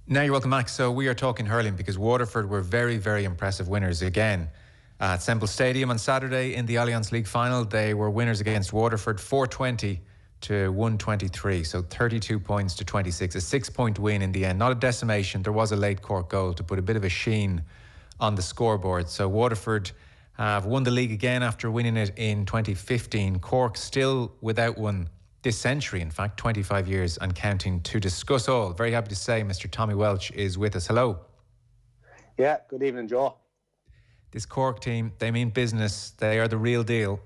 Now you're welcome back. So we are talking hurling because Waterford were very, very impressive winners again at Semple Stadium on Saturday in the Allianz League final. They were winners against Waterford 420 to 123, so 32 points to 26, a 6-point win in the end. Not a decimation. There was a late Cork goal to put a bit of a sheen on the scoreboard. So Waterford have won the league again after winning it in 2015. Cork still without one this century, in fact, 25 years and counting. To discuss all, very happy to say Mr. Tommy Walsh is with us. Hello. Yeah, good evening, Joe. This Cork team, they mean business. They are the real deal.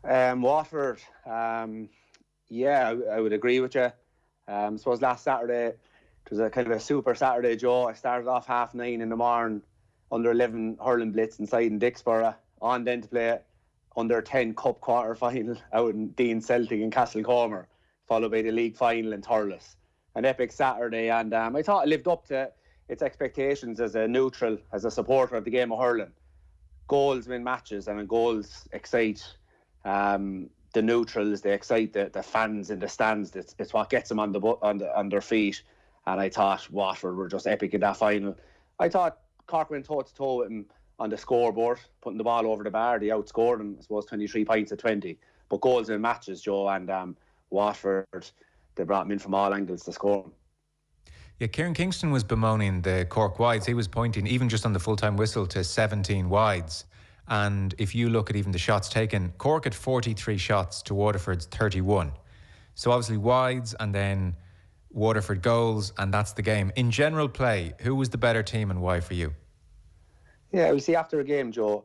Waterford, yeah, I would agree with you. I suppose last Saturday, it was a kind of a super Saturday, Joe. I started off 9:30 in the morning, under 11 hurling blitz inside in Dixborough, on then to play under 10 cup quarter final out in Dean Celtic in Castlecomer, followed by the league final in Thurles. An epic Saturday, and I thought it lived up to its expectations as a neutral, as a supporter of the game of hurling. Goals win matches, and goals excite the neutrals. They excite the fans in the stands. It's what gets them on their feet. And I thought Waterford were just epic in that final. I thought Cork went toe to toe with them on the scoreboard, putting the ball over the bar. They outscored them, I suppose, 23 points to 20. But goals in matches, Joe, and Waterford, they brought them in from all angles to score. Yeah, Kieran Kingston was bemoaning the Cork wides. He was pointing, even just on the full-time whistle, to 17 wides. And if you look at even the shots taken, Cork had 43 shots to Waterford's 31. So obviously wides and then Waterford goals, and that's the game. In general play, who was the better team and why for you? Yeah, we see after a game, Joe,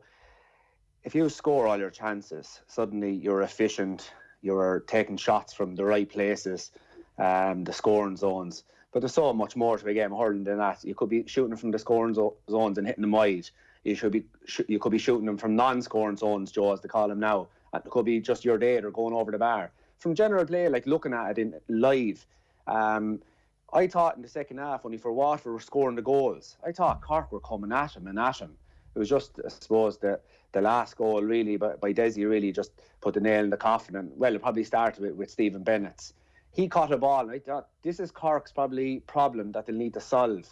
if you score all your chances, suddenly you're efficient, you're taking shots from the right places, the scoring zones. But there's so much more to a game of hurling than that. You could be shooting from the scoring zones and hitting them wide. You could be shooting them from non-scoring zones, Joe, as they call them now. And it could be just your date or going over the bar. From general play, like looking at it in live, I thought in the second half, only for Waterford were scoring the goals, I thought Cork were coming at him. It was just, I suppose, the last goal really by Desi really just put the nail in the coffin. And well, it probably started with Stephen Bennett's. He caught a ball, and I thought this is Cork's probably problem that they'll need to solve.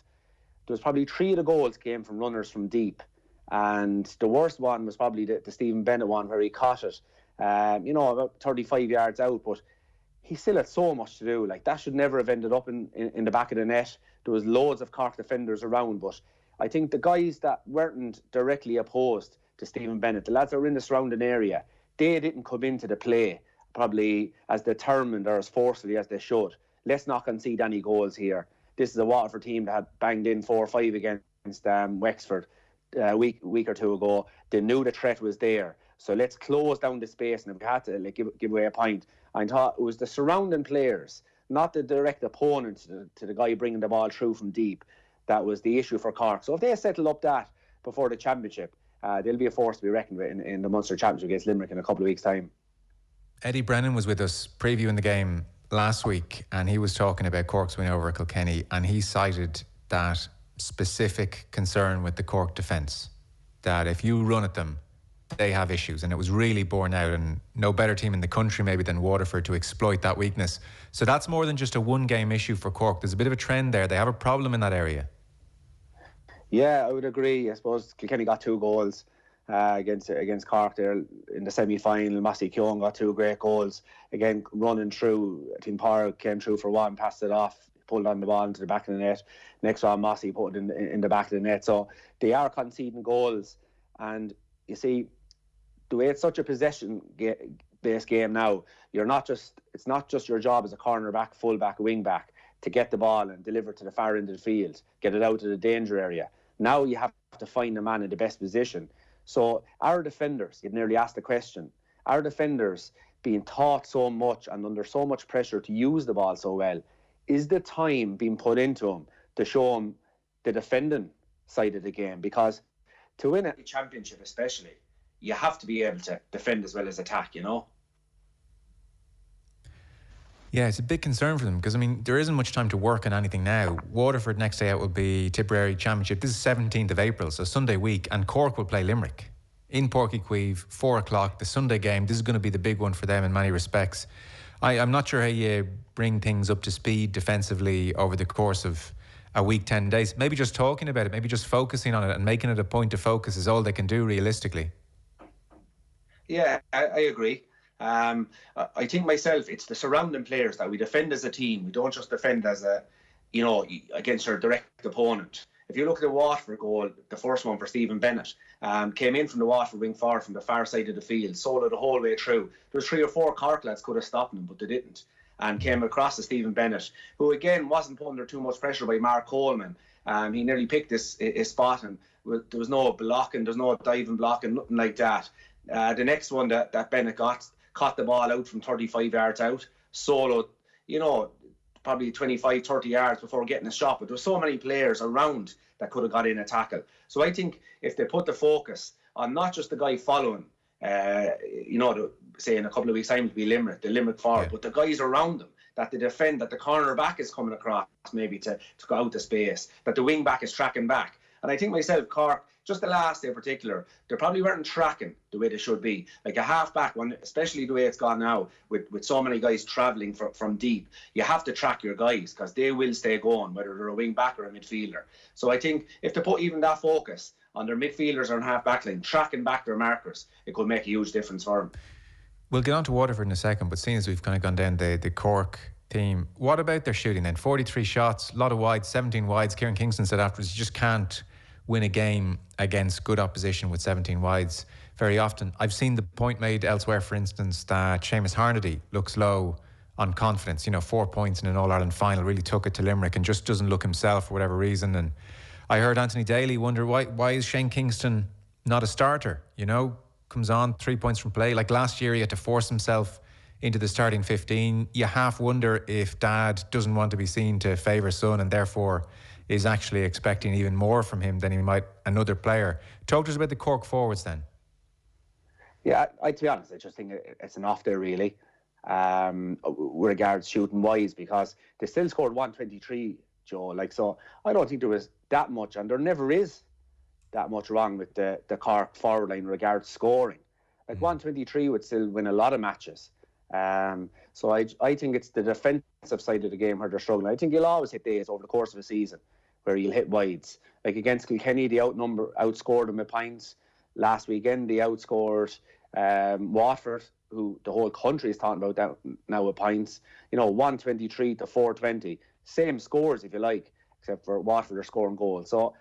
There was probably 3 of the goals came from runners from deep, and the worst one was probably the Stephen Bennett one where he caught it, about 35 yards out, but he still had so much to do. Like, that should never have ended up in the back of the net. There was loads of Cork defenders around, but I think the guys that weren't directly opposed to Stephen Bennett, the lads that were in the surrounding area, they didn't come into the play probably as determined or as forcefully as they should. Let's not concede any goals here. This is a Waterford team that had banged in 4 or 5 against Wexford a week or two ago. They knew the threat was there. So let's close down the space, and if we had to give away a point, I thought it was the surrounding players, not the direct opponent to the guy bringing the ball through from deep, that was the issue for Cork. So if they settle up that before the championship, they'll be a force to be reckoned with in the Munster Championship against Limerick in a couple of weeks' time. Eddie Brennan was with us previewing the game last week, and he was talking about Cork's win over Kilkenny, and he cited that specific concern with the Cork defence, that if you run at them, they have issues, and it was really borne out, and no better team in the country maybe than Waterford to exploit that weakness. So that's more than just a one-game issue for Cork. There's a bit of a trend there. They have a problem in that area. Yeah, I would agree. I suppose Kilkenny got 2 goals against Cork there in the semi-final. Massey Keoghan got 2 great goals. Again, running through, I think Parra came through for one, passed it off, pulled on the ball into the back of the net. Next one, Massey put it in the back of the net. So they are conceding goals. And you see, the way it's such a possession-based game now, it's not just your job as a cornerback, fullback, wing-back to get the ball and deliver to the far end of the field, get it out to the danger area. Now you have to find the man in the best position. So our defenders, you'd nearly asked the question, our defenders being taught so much and under so much pressure to use the ball so well, is the time being put into them to show them the defending side of the game? Because to win a championship especially, you have to be able to defend as well as attack, you know? Yeah, it's a big concern for them because, I mean, there isn't much time to work on anything now. Waterford next day out will be Tipperary Championship. This is 17th of April, so Sunday week, and Cork will play Limerick in Porky Queeve, 4 o'clock, the Sunday game. This is going to be the big one for them in many respects. I'm not sure how you bring things up to speed defensively over the course of a week, 10 days. Maybe just talking about it, maybe just focusing on it and making it a point of focus is all they can do realistically. Yeah, I agree. I think myself, it's the surrounding players that we defend as a team. We don't just defend as against our direct opponent. If you look at the Waterford goal, the first one for Stephen Bennett, came in from the Waterford wing forward from the far side of the field, soloed the whole way through. There was 3 or 4 Cork lads could have stopped him, but they didn't. And came across to Stephen Bennett, who again wasn't put under too much pressure by Mark Coleman. He nearly picked his spot, and there was no blocking, there's no diving blocking, nothing like that. The next one that Bennett caught the ball out from 35 yards out, soloed, probably 25, 30 yards before getting a shot. But there were so many players around that could have got in a tackle. So I think if they put the focus on not just the guy following, say in a couple of weeks' time to be the Limerick forward, but the guys around them, that they defend, that the corner back is coming across maybe to go out to space, that the wing back is tracking back. And I think myself, Cork, just the last day in particular, they probably weren't tracking the way they should be. Like a half-back one, especially the way it's gone now, with so many guys travelling from deep, you have to track your guys because they will stay going, whether they're a wing-back or a midfielder. So I think if they put even that focus on their midfielders or on half-back line, tracking back their markers, it could make a huge difference for them. We'll get on to Waterford in a second, but seeing as we've kind of gone down the Cork team, what about their shooting then? 43 shots, a lot of wides, 17 wides. Kieran Kingston said afterwards, you just can't win a game against good opposition with 17 wides very often. I've seen the point made elsewhere, for instance, that Seamus Harnedy looks low on confidence. 4 points in an All-Ireland final, really took it to Limerick and just doesn't look himself for whatever reason. And I heard Anthony Daly wonder why is Shane Kingston not a starter? Comes on 3 points from play. Like last year, he had to force himself into the starting 15. You half wonder if Dad doesn't want to be seen to favour son and therefore is actually expecting even more from him than he might another player. Talk to us about the Cork forwards then. Yeah, to be honest, I just think it's an off there really, with regards shooting wise, because they still scored 123, Joe. So I don't think there was that much, and there never is that much wrong with the Cork forward line in regards to scoring. 123 would still win a lot of matches. So I think it's the defensive side of the game where they're struggling. I think you'll always hit days over the course of a season where you'll hit wides. Like against Kilkenny, they outscored them with points. Last weekend, they outscored Waterford, who the whole country is talking about that now with points. 123 to 420. Same scores, if you like, except for Waterford are scoring goals. So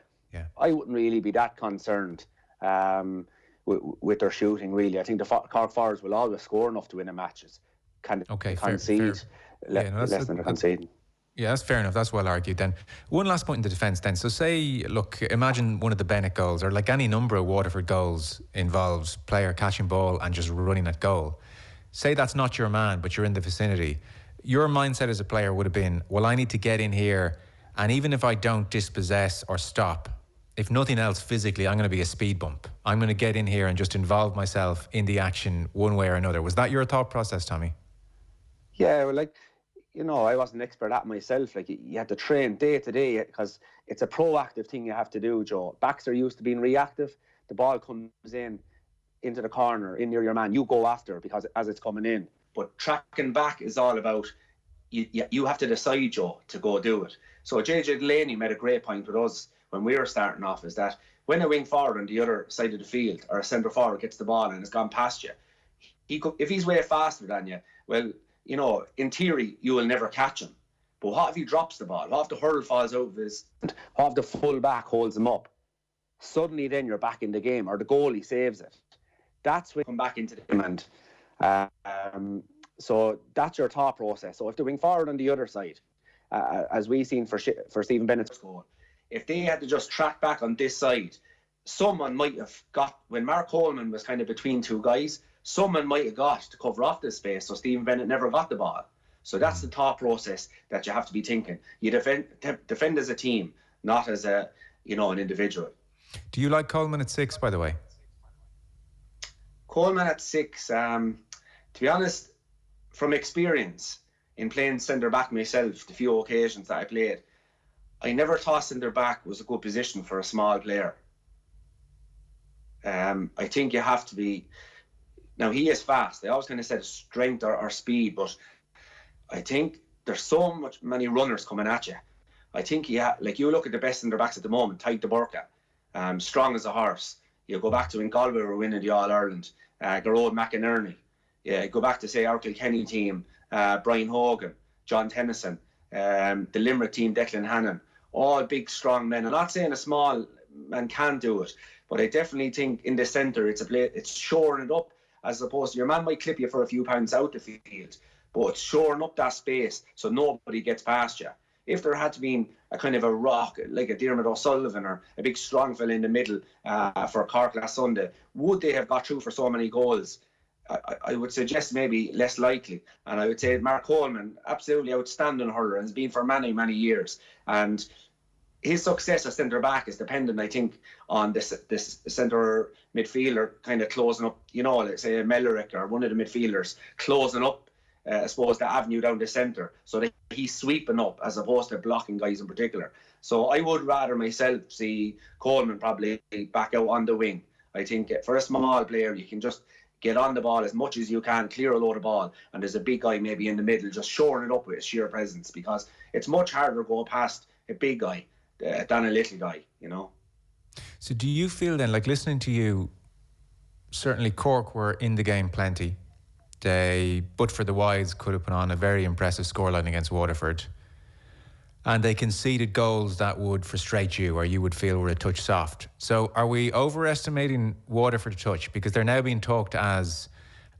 I wouldn't really be that concerned with their shooting, really. I think the Cork forwards will always score enough to win a match. Concede less than they're conceding. Yeah, that's fair enough. That's well argued then. One last point in the defence then. So imagine one of the Bennett goals, or like any number of Waterford goals involves player catching ball and just running at goal. Say that's not your man, but you're in the vicinity. Your mindset as a player would have been, well, I need to get in here, and even if I don't dispossess or stop, if nothing else physically, I'm going to be a speed bump. I'm going to get in here and just involve myself in the action one way or another. Was that your thought process, Tommy? Yeah, well, I wasn't an expert at myself. You had to train day to day because it's a proactive thing you have to do, Joe. Backs are used to being reactive. The ball comes into the corner, in near your man. You go after because as it's coming in. But tracking back is all about you have to decide, Joe, to go do it. So JJ Delaney made a great point with us when we were starting off, is that when a wing forward on the other side of the field or a centre forward gets the ball and it's gone past you, if he's way faster than you, well, in theory, you will never catch him. But what if he drops the ball? What if the hurl falls out of his... What if the full back holds him up? Suddenly then you're back in the game, or the goalie saves it. That's when you come back into the game. And so that's your thought process. So if the wing forward on the other side, as we've seen for Stephen Bennett's goal, if they had to just track back on this side, someone might have got... When Mark Coleman was kind of between two guys, someone might have got to cover off this space, so Stephen Bennett never got the ball. So that's the thought process that you have to be thinking. You defend as a team, not as an individual. Do you like Coleman at 6, by the way? Coleman at 6, to be honest, from experience in playing centre back myself, the few occasions that I played, I never thought centre back was a good position for a small player. I think you have to be... Now, he is fast. I always kind of said strength or speed, but I think there's many runners coming at you. I think like you look at the best centre backs at the moment, Tyke de Burka, strong as a horse. You go back to when Galway were winning the All-Ireland, Garrod McInerney. Yeah, go back to, say, our Kilkenny team, Brian Hogan, John Tennyson, the Limerick team, Declan Hannon. All big, strong men. I'm not saying a small man can do it, but I definitely think in the centre it's shoring it up, as opposed to your man might clip you for a few pounds out the field, but it's shoring up that space so nobody gets past you. If there had to be a kind of a rock, like a Diarmuid O'Sullivan or a big strong fella in the middle for Cork last Sunday, would they have got through for so many goals? I would suggest maybe less likely. And I would say Mark Coleman, absolutely outstanding hurler, and has been for many, many years. And his success as centre-back is dependent, I think, on this centre midfielder kind of closing up, let's say Mellerick or one of the midfielders closing up, I suppose, the avenue down the centre, so that he's sweeping up as opposed to blocking guys in particular. So I would rather myself see Coleman probably back out on the wing. I think for a small player, you can just get on the ball as much as you can, clear a load of ball, and there's a big guy maybe in the middle just shoring it up with his sheer presence, because it's much harder to go past a big guy than a little guy, So do you feel then, like listening to you, certainly Cork were in the game plenty. They, but for the wides, could have put on a very impressive scoreline against Waterford. And they conceded goals that would frustrate you, or you would feel were a touch soft. So are we overestimating Waterford a touch? Because they're now being talked as,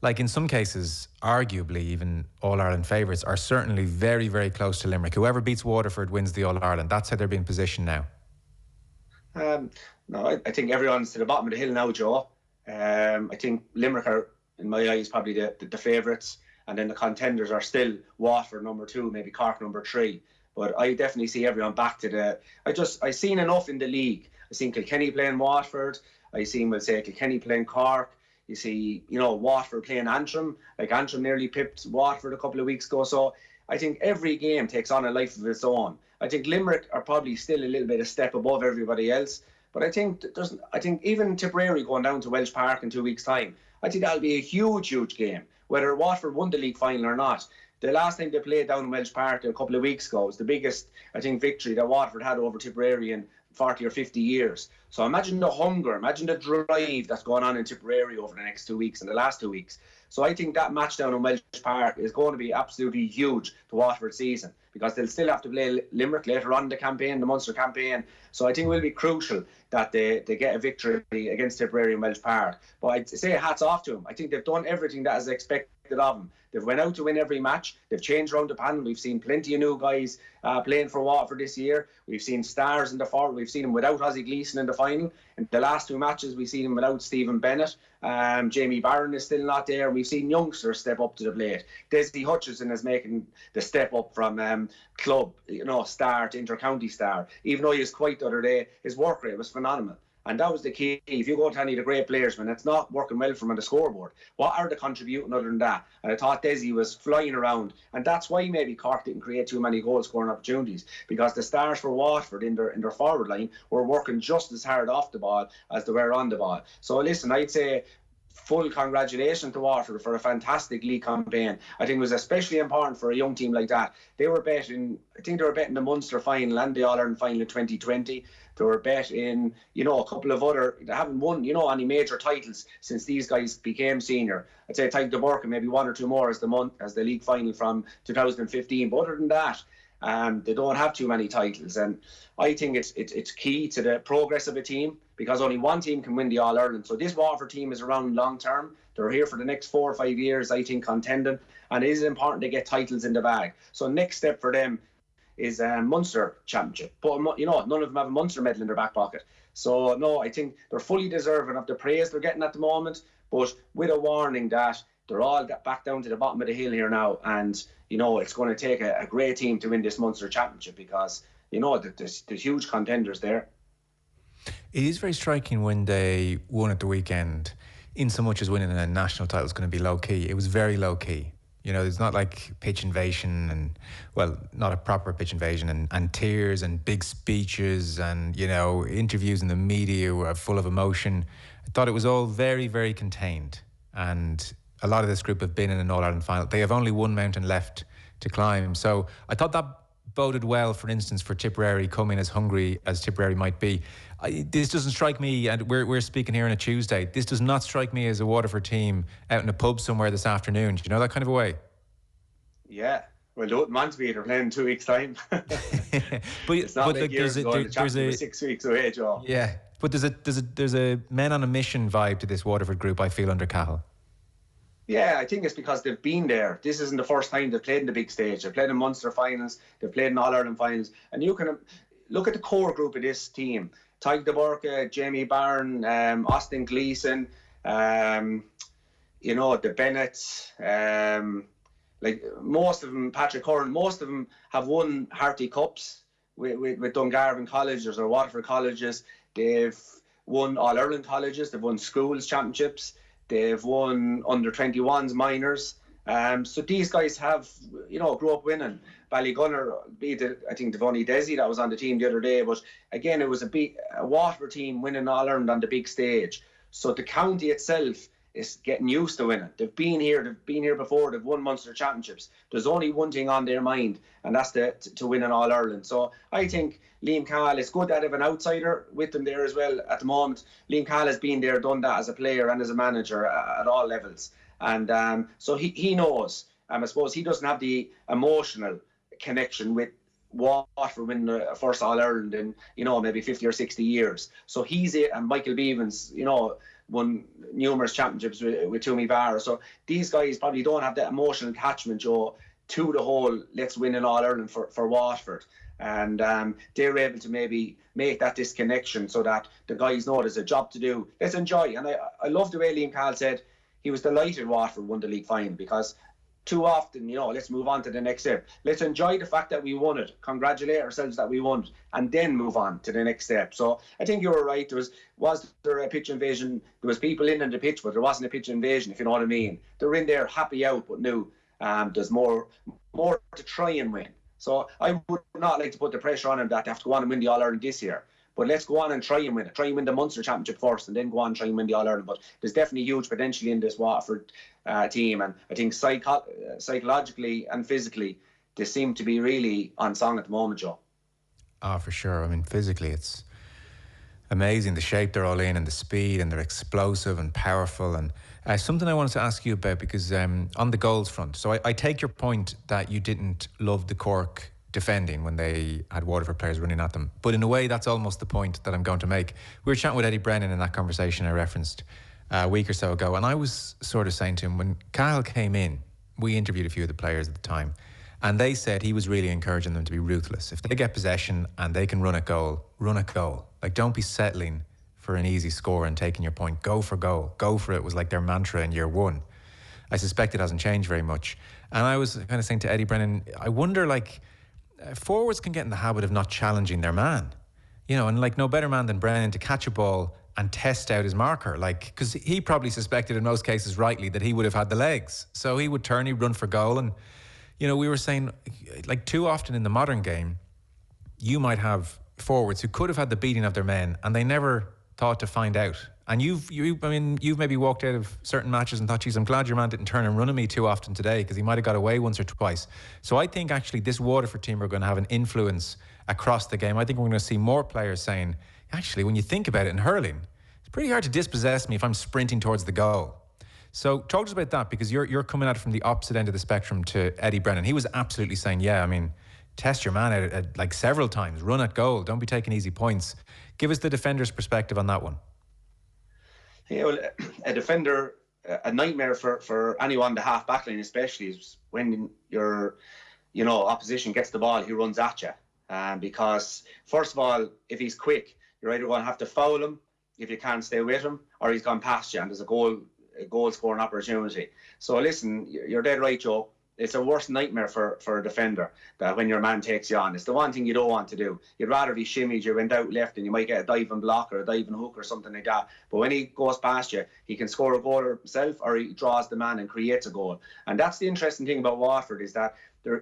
like in some cases, arguably even All-Ireland favourites, are certainly very, very close to Limerick. Whoever beats Waterford wins the All-Ireland. That's how they're being positioned now. No, I think everyone's to the bottom of the hill now, Joe. I think Limerick are, in my eyes, probably the favourites. And then the contenders are still Waterford number 2, maybe Cork number 3. But I definitely see everyone back to I seen enough in the league. I seen Kilkenny playing Waterford. I seen, Kilkenny playing Cork. You see, Waterford playing Antrim. Like Antrim nearly pipped Waterford a couple of weeks ago. So I think every game takes on a life of its own. I think Limerick are probably still a little bit a step above everybody else. But I think even Tipperary going down to Welsh Park in 2 weeks' time, I think that'll be a huge, huge game. Whether Waterford won the league final or not. The last time they played down in Welsh Park a couple of weeks ago was the biggest, I think, victory that Waterford had over Tipperary in 40 or 50 years. So imagine the hunger, imagine the drive that's going on in Tipperary over the next 2 weeks and the last 2 weeks. So I think that match down in Welsh Park is going to be absolutely huge to Waterford's season, because they'll still have to play Limerick later on in the campaign, the Munster campaign. So I think it will be crucial that they get a victory against Tipperary in Welsh Park. But I'd say hats off to them. I think they've done everything that is expected of them. They've went out to win every match. They've changed around the panel. We've seen plenty of new guys playing for Waterford this year. We've seen stars in the forward. We've seen them without Ozzie Gleeson in the final. In the last 2 matches, we've seen him without Stephen Bennett. Jamie Barron is still not there. We've seen youngsters step up to the plate. Desiree Hutchinson is making the step up from club, star to inter-county star. Even though he was quiet the other day, his work rate was phenomenal. And that was the key. If you go to any of the great players, when it's not working well from on the scoreboard, what are they contributing other than that? And I thought Desi was flying around. And that's why maybe Cork didn't create too many goal-scoring opportunities, because the stars for Waterford in their forward line were working just as hard off the ball as they were on the ball. So listen, I'd say full congratulations to Waterford for a fantastic league campaign. I think it was especially important for a young team like that. They were betting the Munster final and the All-Ireland final in 2020. They were betting, a couple of other, they haven't won, any major titles since these guys became senior. I'd say Tyke de Burka, maybe 1 or 2 more as the league final from 2015. But other than that, they don't have too many titles, and I think it's key to the progress of a team, because only one team can win the All-Ireland. So this Waterford team is around long term. They're here for the next 4 or 5 years, I think, contending, and it is important to get titles in the bag. So next step for them is Munster Championship. But none of them have a Munster medal in their back pocket. So no, I think they're fully deserving of the praise they're getting at the moment, but with a warning that they're all back down to the bottom of the hill here now, and it's going to take a great team to win this Munster Championship, because there's huge contenders there. It is very striking when they won at the weekend, in so much as winning a national title is going to be low key. It was very low key. It's not like pitch invasion and, well, not a proper pitch invasion, and tears and big speeches and, interviews in the media were full of emotion. I thought it was all very, very contained. And a lot of this group have been in an All-Ireland final. They have only one mountain left to climb. So I thought that boded well, for instance, for Tipperary coming as hungry as Tipperary might be. This doesn't strike me, and we're speaking here on a Tuesday, this does not strike me as a Waterford team out in a pub somewhere this afternoon. Do you know that kind of a way? Yeah. Well, don't want to be. They're playing in 2 weeks' time. but it's not like years ago. The championship was 6 weeks away, Joe. Yeah, but there's a men on a mission vibe to this Waterford group, I feel, under Cahill. Yeah, I think it's because they've been there. This isn't the first time they've played in the big stage. They've played in Munster finals. They've played in All-Ireland finals. And you can look at the core group of this team. Tyke de Burke, Jamie Barron, Austin Gleeson, the Bennetts, like most of them, Patrick Curran, most of them have won Harty Cups with Dungarvan colleges or Waterford colleges. They've won All-Ireland colleges. They've won schools championships. They've won under-21s minors. So these guys have, grew up winning. Ballygunner beat, I think, Devonny Desi that was on the team the other day. But again, it was a Waterford team winning All-Ireland on the big stage. So the county itself is getting used to winning. They've been here before. They've won Munster championships. There's only one thing on their mind, and that's to win an All-Ireland. So I think Liam Cahill, it's good that they have an outsider with them there as well at the moment. Liam Cahill has been there, done that as a player and as a manager at all levels. And so he knows. I suppose he doesn't have the emotional connection with Waterford winning the first All-Ireland in, maybe 50 or 60 years. So he's it, and Michael Beavens, won numerous championships with Tommy Vara. So these guys probably don't have that emotional attachment, Joe, to the whole let's win an All-Ireland for Waterford. And they're able to maybe make that disconnection so that the guys know there's a job to do. Let's enjoy. And I love the way Liam Cahill said he was delighted Waterford won the league final, because too often, let's move on to the next step. Let's enjoy the fact that we won it, congratulate ourselves that we won it, and then move on to the next step. So I think you were right. Was there a pitch invasion? There was people in the pitch, but there wasn't a pitch invasion, if you know what I mean. They were in there happy out, but knew there's more to try and win. So I would not like to put the pressure on them that they have to go on and win the All-Ireland this year. But let's go on and try and win it. Try and win the Munster Championship first, and then go on and try and win the All-Ireland. But there's definitely huge potential in this Waterford team. And I think psychologically and physically, they seem to be really on song at the moment, Joe. Oh, for sure. I mean, physically, it's amazing the shape they're all in, and the speed, and they're explosive and powerful. And something I wanted to ask you about, because on the goals front, so I take your point that you didn't love the Cork defending when they had Waterford players running at them, but in a way that's almost the point that I'm going to make. We were chatting with Eddie Brennan in that conversation I referenced a week or so ago, and I was sort of saying to him, when Cahill came in, we interviewed a few of the players at the time, and they said he was really encouraging them to be ruthless. If they get possession and they can run at goal, run at goal. Like, don't be settling for an easy score and taking your point. Go for goal. Go for it was like their mantra in year one. I suspect it hasn't changed very much. And I was kind of saying to Eddie Brennan, I wonder, forwards can get in the habit of not challenging their man, and no better man than Brennan to catch a ball and test out his marker, because he probably suspected in most cases rightly that he would have had the legs, so he would turn, he'd run for goal. And we were saying, too often in the modern game you might have forwards who could have had the beating of their men and they never thought to find out. And you've maybe walked out of certain matches and thought, geez, I'm glad your man didn't turn and run at me too often today, because he might have got away once or twice. So I think actually this Waterford team are going to have an influence across the game. I think we're going to see more players saying, actually, when you think about it in hurling, it's pretty hard to dispossess me if I'm sprinting towards the goal. So talk to us about that, because you're coming at it from the opposite end of the spectrum to Eddie Brennan. He was absolutely saying, test your man at several times, run at goal, don't be taking easy points. Give us the defender's perspective on that one. Yeah, well, a defender, a nightmare for anyone, the half back line especially, is when your opposition gets the ball, he runs at you. Because first of all, if he's quick, you're either going to have to foul him if you can't stay with him, or he's gone past you and there's a goal scoring opportunity. So listen, you're dead right, Joe. It's a worst nightmare for a defender, that when your man takes you on. It's the one thing you don't want to do. You'd rather be shimmied, you went out left and you might get a diving block or a diving hook or something like that. But when he goes past you, he can score a goal himself, or he draws the man and creates a goal. And that's the interesting thing about Waterford, is that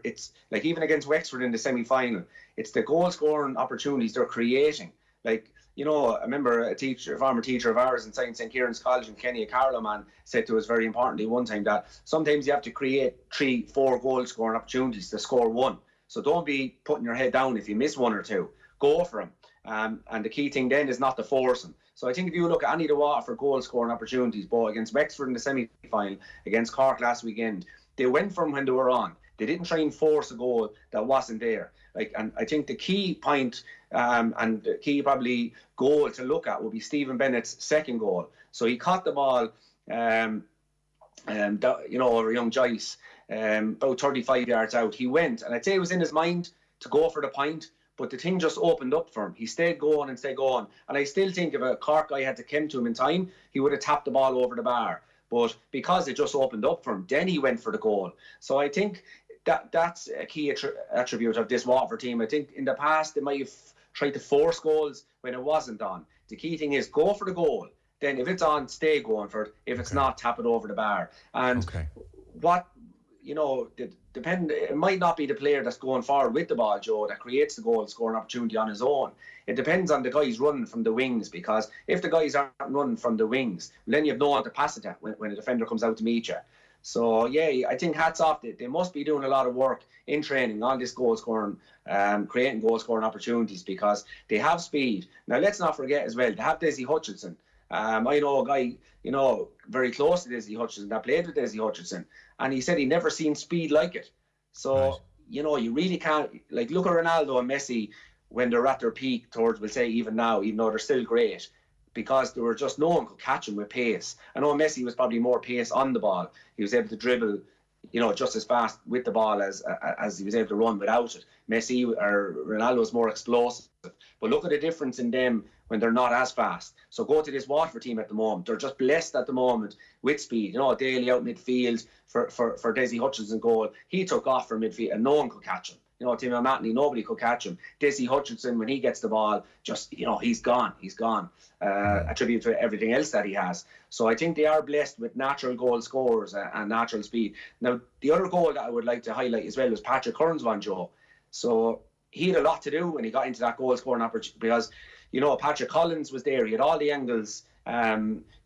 it's like, even against Wexford in the semi-final, it's the goal scoring opportunities they're creating Like, you know, I remember a former teacher of ours in St. Kieran's College in Kilkenny, a Carlow man, said to us very importantly one time that sometimes you have to create 3-4 goal scoring opportunities to score one. So don't be putting your head down if you miss one or two. Go for them. And the key thing then is not to force them. So I think if you look at any of the Waterford goal scoring opportunities, both against Wexford in the semi-final, against Cork last weekend, they went from when they were on. They didn't try and force a goal that wasn't there. And I think the key point and the key probably goal to look at would be Stephen Bennett's second goal. So he caught the ball, over young Joyce, about 35 yards out. He went, and I'd say it was in his mind to go for the point, but the thing just opened up for him. He stayed going. And I still think if a Cork guy had to come to him in time, he would have tapped the ball over the bar. But because it just opened up for him, then he went for the goal. So I think that's a key attribute of this Waterford team. I think in the past they might have tried to force goals when it wasn't on. The key thing is go for the goal. Then if it's on, stay going for it. If it's not, tap it over the bar. And it might not be the player that's going forward with the ball, Joe, that creates the goal scoring opportunity on his own. It depends on the guys running from the wings, because if the guys aren't running from the wings, then you have no one to pass it to when a defender comes out to meet you. So, yeah, I think hats off. They must be doing a lot of work in training on this goal scoring, creating goal scoring opportunities, because they have speed. Now, let's not forget as well, they have Dessie Hutchinson. I know a guy, very close to Dessie Hutchinson that played with Dessie Hutchinson, and he said he never seen speed like it. So, you really can't, look at Ronaldo and Messi when they're at their peak towards, we'll say, even now, even though they're still great, because there were just no one could catch him with pace. I know Messi was probably more pace on the ball. He was able to dribble, just as fast with the ball as he was able to run without it. Messi or Ronaldo was more explosive. But look at the difference in them when they're not as fast. So go to this Waterford team at the moment. They're just blessed at the moment with speed. Daly out midfield for Dessie Hutchinson goal. He took off from midfield and no one could catch him. Tim O'Matney, nobody could catch him. Dessie Hutchinson, when he gets the ball, just, he's gone. He's gone. A tribute to everything else that he has. So I think they are blessed with natural goal scorers and natural speed. Now, the other goal that I would like to highlight as well was Patrick Hearn's one, Joe. So he had a lot to do when he got into that goal scoring opportunity, because, Patrick Collins was there. He had all the angles. As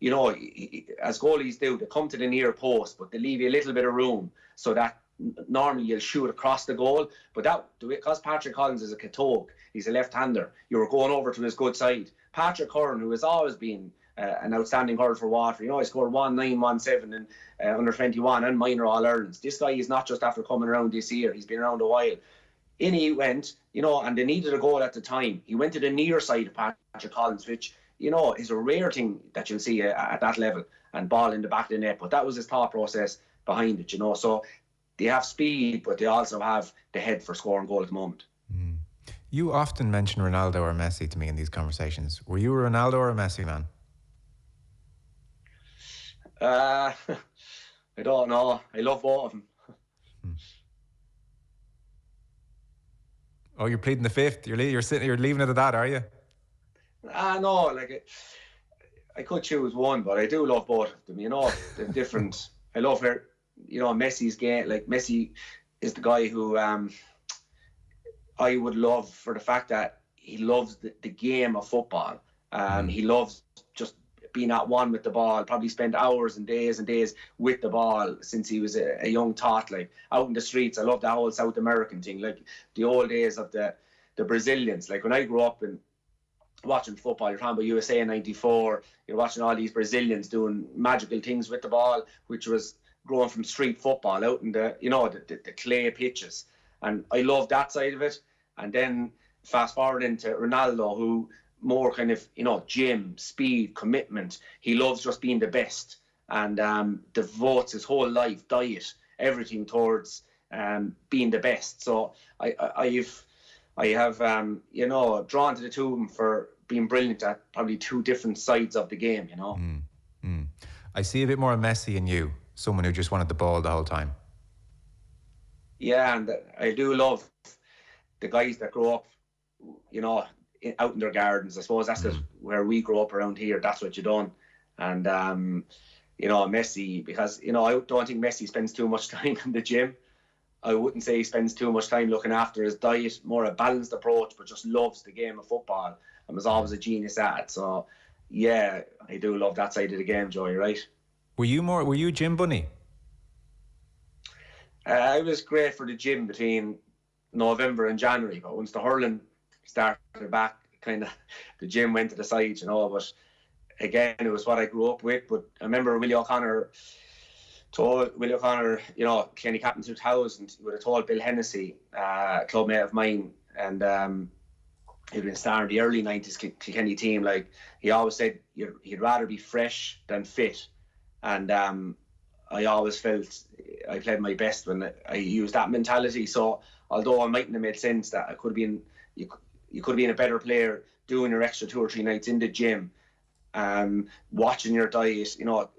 goalies do, they come to the near post, but they leave you a little bit of room so that normally you'll shoot across the goal. But because Patrick Collins is a Katoke, he's a left-hander, you were going over to his good side. Patrick Hearn, who has always been an outstanding hurler for Waterford, he scored 1-9, 1-7 in under 21 and minor All-Irelands. This guy is not just after coming around this year, he's been around a while. In he went, and they needed a goal at the time. He went to the near side of Patrick Collins, which, is a rare thing that you'll see at that level, and ball in the back of the net. But that was his thought process behind it, So they have speed, but they also have the head for scoring goal at the moment. You often mention Ronaldo or Messi to me in these conversations. Were you a Ronaldo or a Messi man? I don't know. I love both of them. Oh, you're pleading the fifth. You're leaving it at that, are you? No. I could choose one, but I do love both of them. They're different. I love her. Messi's game. Messi is the guy who I would love for the fact that he loves the game of football. He loves just being at one with the ball. Probably spent hours and days with the ball since he was a young tot, out in the streets. I love that whole South American thing, the old days of the Brazilians. When I grew up and watching football, you're talking about USA in '94. You're watching all these Brazilians doing magical things with the ball, which was growing from street football out in the clay pitches. And I love that side of it. And then fast forward into Ronaldo, who more kind of, gym, speed, commitment. He loves just being the best, and devotes his whole life, diet, everything towards being the best. So I have drawn to the two of them for being brilliant at probably two different sides of the game, I see a bit more of Messi in you, someone who just wanted the ball the whole time. Yeah, and I do love the guys that grow up, out in their gardens. I suppose that's where we grew up around here. That's what you done. And, Messi, because, I don't think Messi spends too much time in the gym. I wouldn't say he spends too much time looking after his diet, more a balanced approach, but just loves the game of football and was always a genius at it. So, yeah, I do love that side of the game, Joe, you're right. Were you a gym bunny? I was great for the gym between November and January, but once the hurling started back, kind of the gym went to the side, but again, it was what I grew up with. But I remember Willie O'Connor, Kilkenny captain 2000, would have told Bill Hennessy, a clubmate of mine, and he'd been starting the early 90s Kilkenny team. Like, he always said he'd rather be fresh than fit. And I always felt I played my best when I used that mentality. So although it mightn't have made sense that I could have been, you could have been a better player doing your extra 2 or 3 nights in the gym, watching your diet,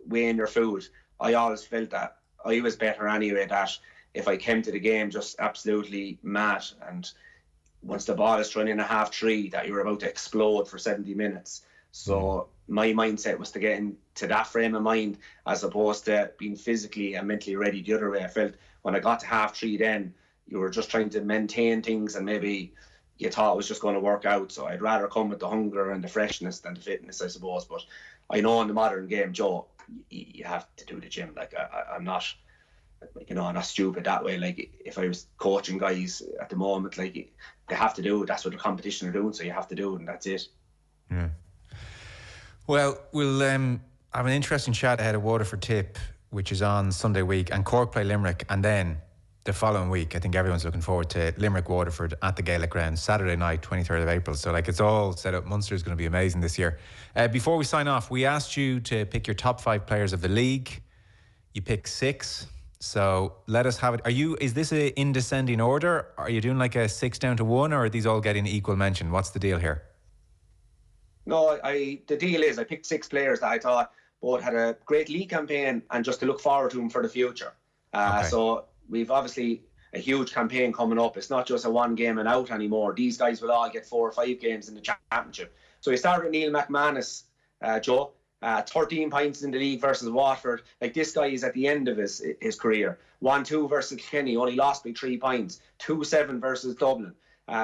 weighing your food. I always felt that I was better anyway, that if I came to the game just absolutely mad, and once the ball is thrown in a half-3, that you're about to explode for 70 minutes. So my mindset was to get into that frame of mind as opposed to being physically and mentally ready the other way. I felt when I got to half-3 then, you were just trying to maintain things and maybe you thought it was just going to work out. So I'd rather come with the hunger and the freshness than the fitness, I suppose. But I know in the modern game, Joe, you have to do the gym. Like, I'm not, I'm not stupid that way. Like, if I was coaching guys at the moment, like, they have to do it. That's what the competition are doing. So you have to do it, and that's it. Yeah. Well, we'll have an interesting chat ahead of Waterford Tip, which is on Sunday week, and Cork play Limerick, and then the following week, I think everyone's looking forward to Limerick Waterford at the Gaelic Grounds, Saturday night, 23rd of April. So, like, it's all set up. Munster is going to be amazing this year. Before we sign off, we asked you to pick your top 5 players of the league. You picked 6. So let us have it. Is this in descending order? Are you doing like a 6 down to 1, or are these all getting equal mention? What's the deal here? No, the deal is I picked 6 players that I thought both had a great league campaign and just to look forward to them for the future. Okay. So we've obviously a huge campaign coming up. It's not just a 1 game and out anymore. These guys will all get 4 or 5 games in the championship. So we started with Neil McManus, Joe. 13 points in the league versus Waterford. Like, this guy is at the end of his career. 1-2 versus Kilkenny, only lost by 3 points. 2-7 versus Dublin.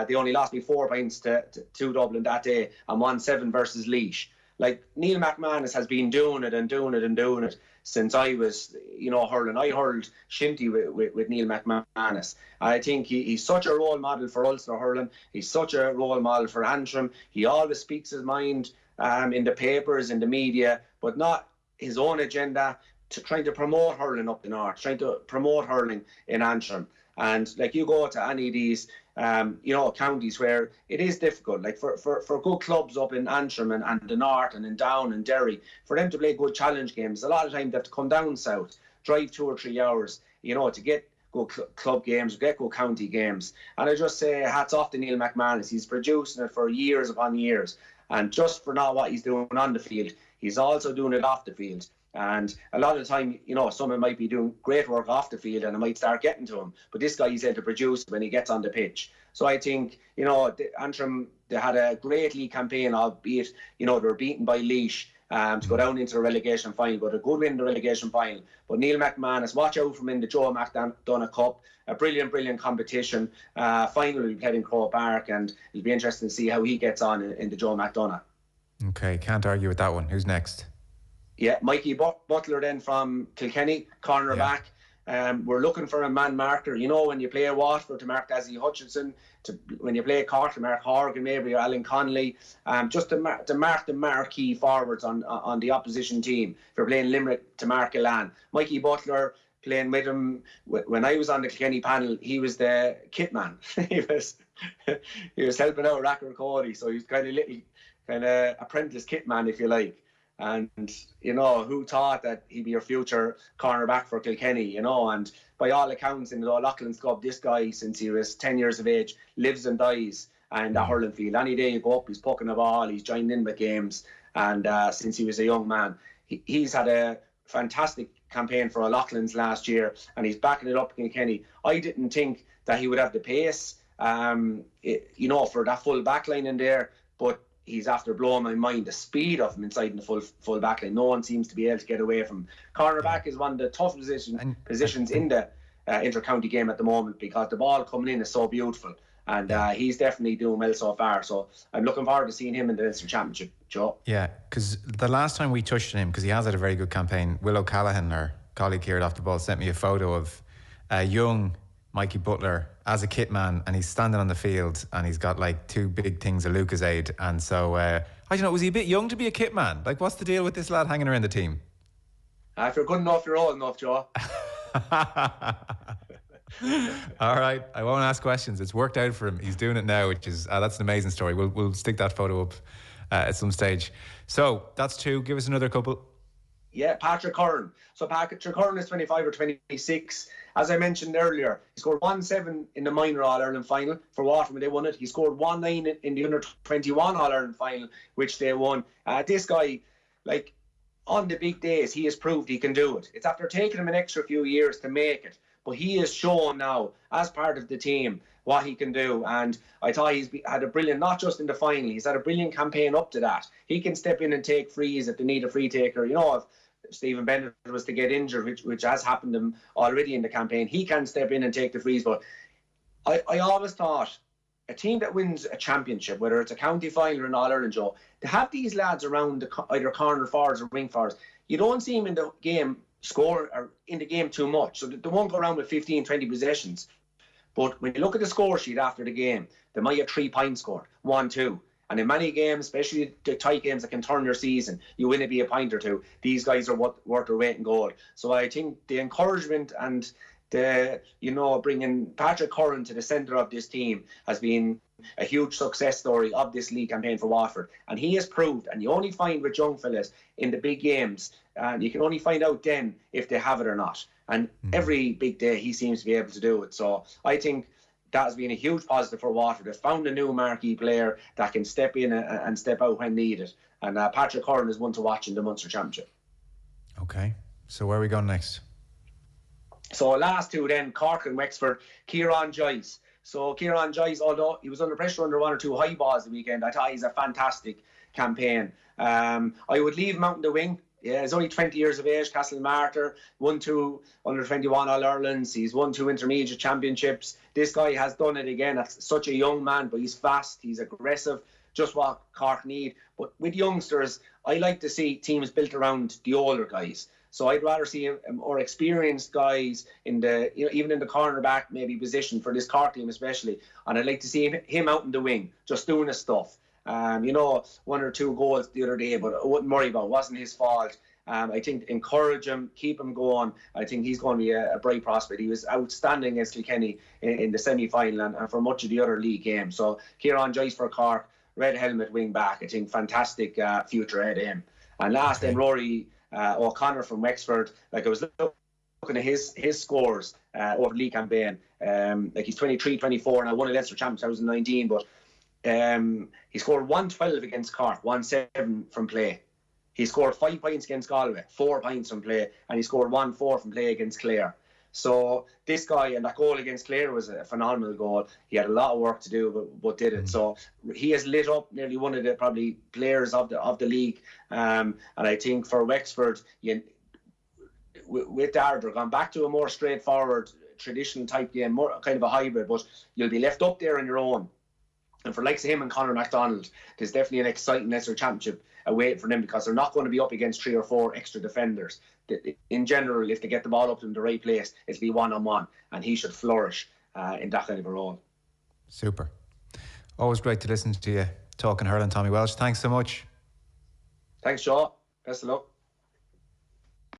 They only lost by 4 points to Dublin that day, and 1-7 versus Laois. Like, Neil McManus has been doing it since I was, hurling. I hurled shinty with Neil McManus. I think he's such a role model for Ulster hurling. He's such a role model for Antrim. He always speaks his mind in the papers, in the media, but not his own agenda, to trying to promote hurling up the north, trying to promote hurling in Antrim. And like, you go to any of these counties where it is difficult, like for good clubs up in Antrim and the north and in Down and Derry, for them to play good challenge games, a lot of time they have to come down south, drive 2 or 3 hours, to get good club games, get good county games. And I just say hats off to Neil McManus. He's producing it for years upon years. And just for not what he's doing on the field, he's also doing it off the field. And a lot of the time, someone might be doing great work off the field and it might start getting to him. But this guy is able to produce when he gets on the pitch. So I think, Antrim, they had a great league campaign, albeit, they were beaten by Laois to go down into the relegation final, but a good win in the relegation final. But Neil McManus, watch out for him in the Joe McDonagh Cup. A brilliant competition. Finally, we played in Croke Park, and it'll be interesting to see how he gets on in the Joe McDonagh. Okay, can't argue with that one. Who's next? Yeah, Mikey Butler then from Kilkenny, cornerback. Yeah. We're looking for a man marker. When you play Waterford, to mark Dazzy Hutchinson, when you play Cork, to mark Horgan maybe, or Alan Connolly, just to mark the marquee forwards on the opposition team. If you're playing Limerick, to mark Elan. Mikey Butler, playing with him when I was on the Kilkenny panel, he was the kit man. he was helping out Racker Cody, so he was kind of apprentice kit man, if you like. And who thought that he'd be your future cornerback for Kilkenny, and by all accounts in the Loughlin's Club, this guy, since he was 10 years of age, lives and dies in the hurling field. Any day you go up, he's pucking the ball, he's joining in with games, and since he was a young man, he's had a fantastic campaign for Loughlin's last year, and he's backing it up in Kilkenny. I didn't think that he would have the pace, for that full back line in there, but he's after blowing my mind, the speed of him inside in the full back line. No one seems to be able to get away from him. Cornerback is one of the tough positions in the inter-county game at the moment, because the ball coming in is so beautiful. And he's definitely doing well so far. So I'm looking forward to seeing him in the Leinster Championship, Joe. Yeah, because the last time we touched on him, because he has had a very good campaign, Will O'Callaghan, our colleague here at Off the Ball, sent me a photo of young Mikey Butler as a kit man, and he's standing on the field and he's got like 2 big things of Lucasade. And so, I don't know, was he a bit young to be a kit man? Like, what's the deal with this lad hanging around the team? If you're good enough, you're old enough, Joe. All right, I won't ask questions. It's worked out for him. He's doing it now, which is that's an amazing story. We'll stick that photo up at some stage. So that's 2. Give us another couple. Yeah, Patrick Curran. So Patrick Curran is 25 or 26. As I mentioned earlier, he scored 1-7 in the minor All-Ireland final for Waterford when they won it. He scored 1-9 in the under-21 All-Ireland final, which they won. This guy, like, on the big days, he has proved he can do it. It's after taking him an extra few years to make it, but he has shown now, as part of the team, what he can do. And I thought he's had a brilliant, not just in the final, he's had a brilliant campaign up to that. He can step in and take frees if they need a free taker. You know, if Stephen Bennett was to get injured, which has happened to him already in the campaign, he can step in and take the frees. But I always thought a team that wins a championship, whether it's a county final or an All-Ireland, Joe, to have these lads around either corner forwards or wing forwards, you don't see them in the game score or in the game too much. So they won't go around with 15, 20 possessions. But when you look at the score sheet after the game, they might have 3 points scored, 1, 2. And in many games, especially the tight games that can turn your season, you win it be a point or 2. These guys are worth their weight in gold. So I think the encouragement and bringing Patrick Curran to the centre of this team has been a huge success story of this league campaign for Waterford. And he has proved, and you only find with young fellas in the big games, and you can only find out then if they have it or not. And every big day he seems to be able to do it. So I think that has been a huge positive for Waterford. They've found a new marquee player that can step in and step out when needed. And Patrick Curran is one to watch in the Munster Championship. Okay, so where are we going next? So last 2 then, Cork and Wexford, Kieran Joyce. So Kieran Joyce, although he was under pressure under 1 or 2 high balls the weekend, I thought he's a fantastic campaign. I would leave him out in the wing. Yeah, he's only 20 years of age, Castlemartyr, won 2 under-21 All-Irelands. He's won 2 intermediate championships. This guy has done it again. That's such a young man, but he's fast, he's aggressive, just what Cork need. But with youngsters, I like to see teams built around the older guys. So I'd rather see more experienced guys in the, even in the cornerback maybe position for this Cork team especially. And I'd like to see him out in the wing, just doing his stuff. 1 or 2 goals the other day, but I wouldn't worry about it. It wasn't his fault. I think encourage him, keep him going. I think he's going to be a bright prospect. He was outstanding against Kilkenny in the semi-final and for much of the other league games. So Kieran Joyce for Cork, red helmet wing back. I think fantastic future ahead of him. And last then Rory O'Connor from Wexford. Like I was looking at his scores over the league campaign. Like he's 23, 24, and I won a Leinster Champions 2019, but he scored 112 against Cork, 1-7 from play. He scored 5 points against Galway, 4 points from play, and he scored 1-4 from play against Clare. So this guy, and that goal against Clare was a phenomenal goal. He had a lot of work to do, but did it. So he has lit up nearly one of the probably players of the league. And I think for Wexford, with Dardra, gone back to a more straightforward, traditional type game, more kind of a hybrid, but you'll be left up there on your own. And for likes of him and Conor MacDonald, there's definitely an exciting Leinster Championship awaiting for them, because they're not going to be up against 3 or 4 extra defenders. In general, if they get the ball up in the right place, it'll be one-on-one, and he should flourish in that kind of a role. Super. Always great to listen to you talking hurling, Tommy Walsh. Thanks so much. Thanks, Joe. Best of luck.